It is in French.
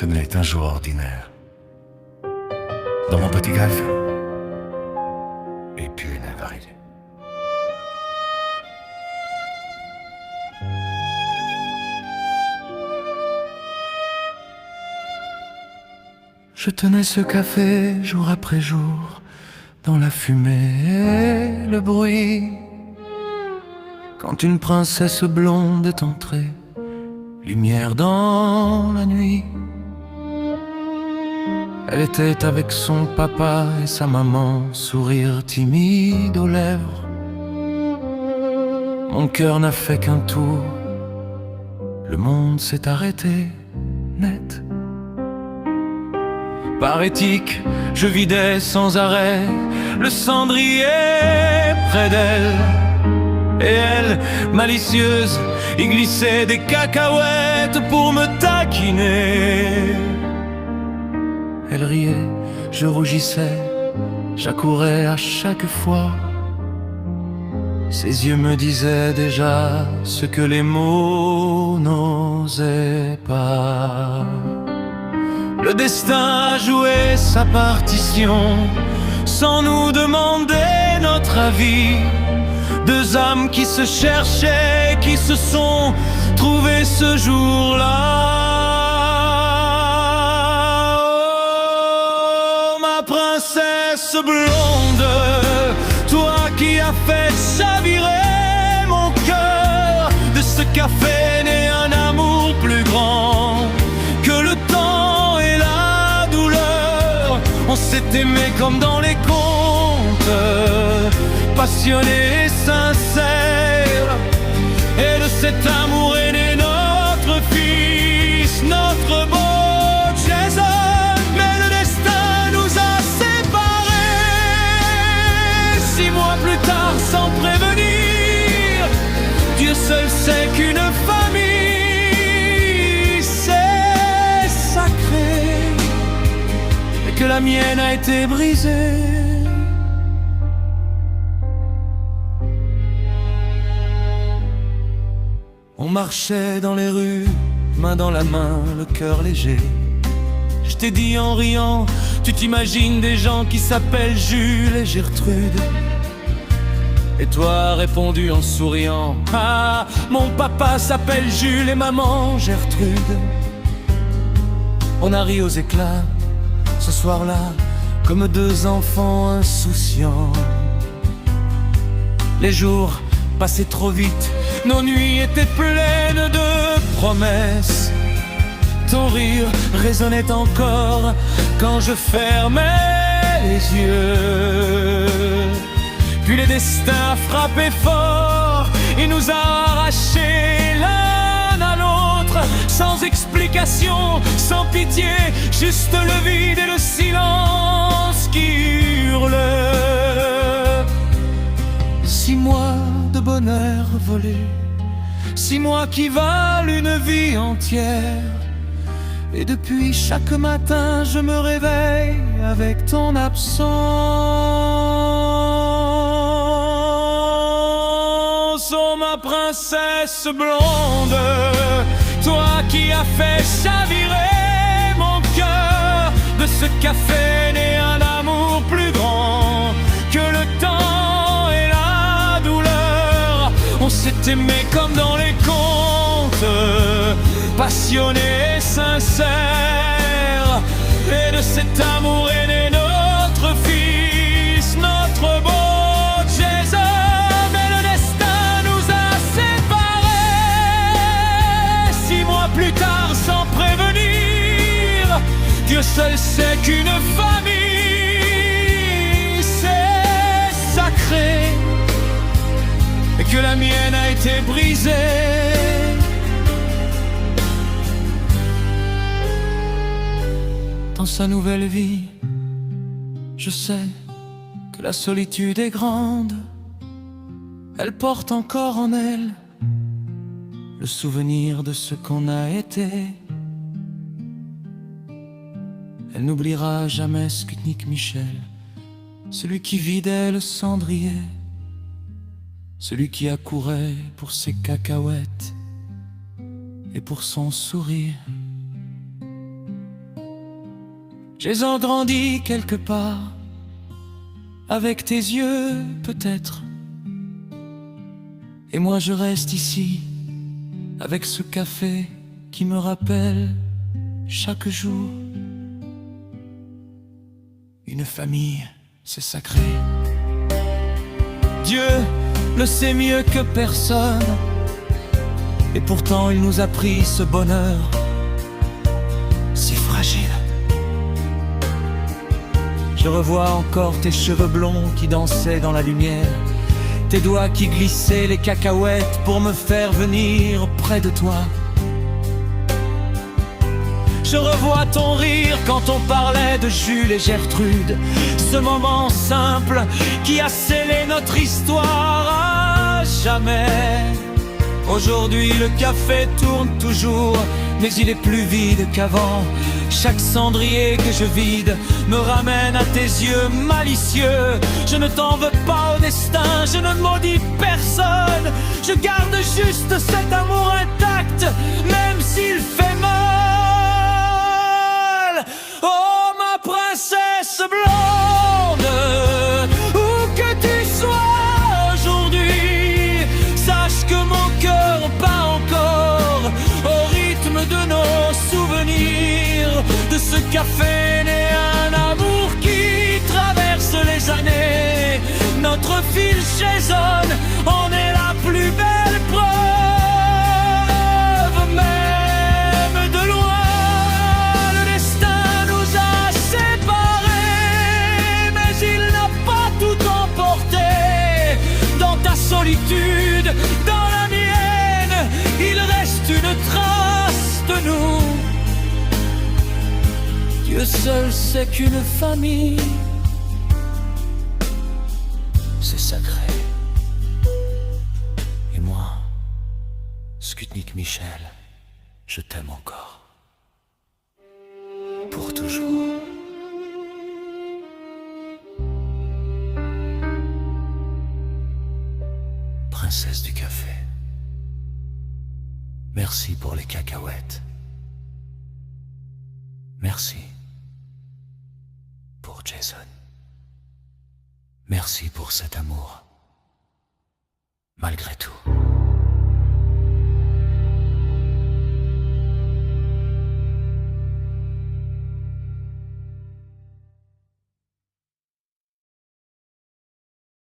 Ce n'est un jour ordinaire. Dans mon petit café. Et puis une arrivée. Je tenais ce café jour après jour, dans la fumée et le bruit. Quand une princesse blonde est entrée, lumière dans la nuit. Elle était avec son papa et sa maman, sourire timide aux lèvres. Mon cœur n'a fait qu'un tour, le monde s'est arrêté net. Par éthique, je vidais sans arrêt le cendrier près d'elle. Et elle, malicieuse, y glissait des cacahuètes pour me taquiner. Elle riait, je rougissais, j'accourais à chaque fois. Ses yeux me disaient déjà ce que les mots n'osaient pas. Le destin a joué sa partition sans nous demander notre avis. Deux âmes qui se cherchaient, qui se sont trouvées ce jour-là. Oh, ma princesse blonde, toi qui as fait chavirer mon cœur. De ce café naît un amour plus grand que le temps et la douleur. On s'est aimé comme dans les contes, passionné et sincère. Et de cet amour est né notre fils, notre beau Jason. Mais le destin nous a séparés 6 mois plus tard sans prévenir. Dieu seul sait qu'une famille c'est sacré, et que la mienne a été brisée. On marchait dans les rues, main dans la main, le cœur léger. Je t'ai dit en riant, tu t'imagines des gens qui s'appellent Jules et Gertrude. Et toi as répondu en souriant, ah, mon papa s'appelle Jules et maman Gertrude. On a ri aux éclats, ce soir-là, comme 2 enfants insouciants. Les jours passaient trop vite, nos nuits étaient pleines de promesses. Ton rire résonnait encore quand je fermais les yeux. Puis le destin a frappé fort et nous a arrachés l'un à l'autre, sans explication, sans pitié, juste le vide et le silence qui hurle. 6 mois de bonheur volé, 6 mois qui valent une vie entière. Et depuis chaque matin je me réveille avec ton absence. Oh ma princesse blonde, toi qui as fait chavirer mon cœur. De ce café naît un amour plus grand que le temps et la douleur. On s'est aimé comme dans les contes, passionné et sincère. Et de cet amour est né notre fils, notre beau Jason. Mais le destin nous a séparés 6 mois plus tard sans prévenir. Dieu seul sait qu'une famille c'est sacré, et que la mienne a été brisée. Dans sa nouvelle vie, je sais que la solitude est grande. Elle porte encore en elle le souvenir de ce qu'on a été. Elle n'oubliera jamais Sputnik Michel, celui qui vidait le cendrier, celui qui accourait pour ses cacahuètes et pour son sourire. J'ai grandi quelque part, avec tes yeux peut-être. Et moi je reste ici, avec ce café qui me rappelle chaque jour. Une famille, c'est sacré. Dieu le sait mieux que personne, et pourtant il nous a pris ce bonheur si fragile. Je revois encore tes cheveux blonds qui dansaient dans la lumière, tes doigts qui glissaient les cacahuètes pour me faire venir près de toi. Je revois ton rire quand on parlait de Jules et Gertrude, ce moment simple qui a scellé notre histoire à jamais. Aujourd'hui le café tourne toujours, mais il est plus vide qu'avant. Chaque cendrier que je vide me ramène à tes yeux malicieux. Je ne t'en veux pas au destin, je ne maudis personne. Je garde juste cet amour intact, même s'il fait mal. Oh ma princesse blonde, où que tu sois aujourd'hui, sache que mon cœur bat encore au rythme de nos souvenirs. De ce café né un amour qui traverse les années. Notre fil résonne, on est la plus belle preuve. Même de loin, le destin nous a séparés, mais il n'a pas tout emporté. Dans ta solitude, dans la mienne, il reste une trace de nous. Dieu seul sait qu'une famille, c'est sacré. Et moi, Sputnik Michel, je t'aime encore. Pour toujours. Princesse du café, merci pour les cacahuètes. Merci pour Jason. Merci pour cet amour, malgré tout.